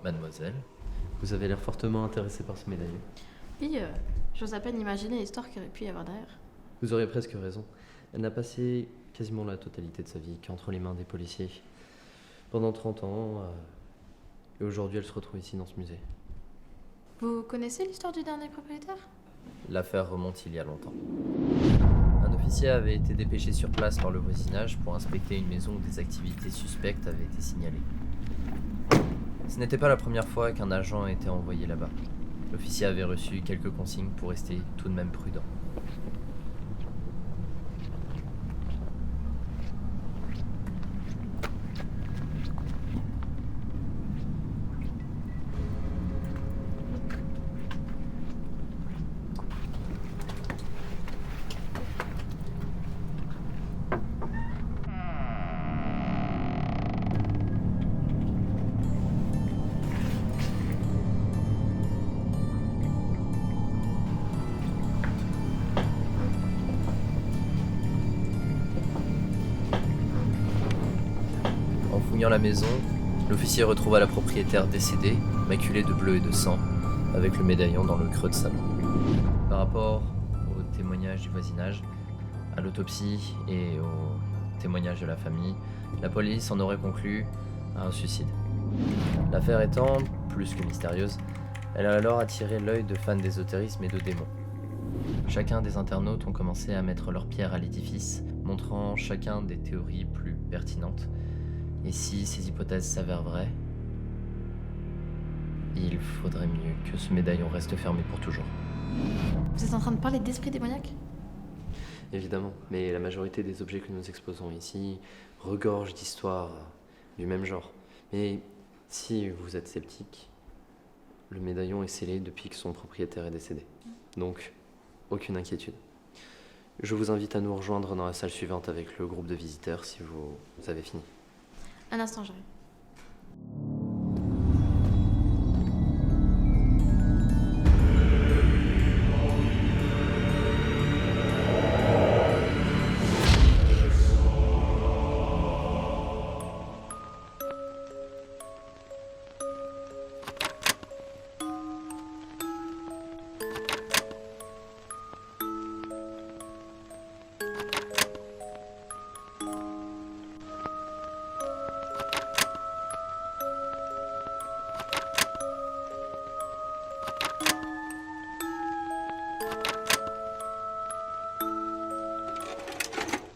Mademoiselle, vous avez l'air fortement intéressée par ce médaillon. Oui, j'ose à peine imaginer l'histoire qu'il aurait pu y avoir derrière. Vous auriez presque raison. Elle n'a passé quasiment la totalité de sa vie qu'entre les mains des policiers. Pendant 30 ans, et aujourd'hui elle se retrouve ici dans ce musée. Vous connaissez l'histoire du dernier propriétaire? L'affaire remonte il y a longtemps. Un officier avait été dépêché sur place par le voisinage pour inspecter une maison où des activités suspectes avaient été signalées. Ce n'était pas la première fois qu'un agent était envoyé là-bas. L'officier avait reçu quelques consignes pour rester tout de même prudent. En fouillant la maison, l'officier retrouva la propriétaire décédée, maculée de bleu et de sang, avec le médaillon dans le creux de sa main. Par rapport aux témoignages du voisinage, à l'autopsie et aux témoignages de la famille, la police en aurait conclu à un suicide. L'affaire étant plus que mystérieuse, elle a alors attiré l'œil de fans d'ésotérisme et de démons. Chacun des internautes ont commencé à mettre leur pierre à l'édifice, montrant chacun des théories plus pertinentes. Et si ces hypothèses s'avèrent vraies, il faudrait mieux que ce médaillon reste fermé pour toujours. Vous êtes en train de parler d'esprit démoniaque? Évidemment, mais la majorité des objets que nous exposons ici regorgent d'histoires du même genre. Mais si vous êtes sceptique, le médaillon est scellé depuis que son propriétaire est décédé. Donc, aucune inquiétude. Je vous invite à nous rejoindre dans la salle suivante avec le groupe de visiteurs si vous avez fini. Un instant, j'arrive.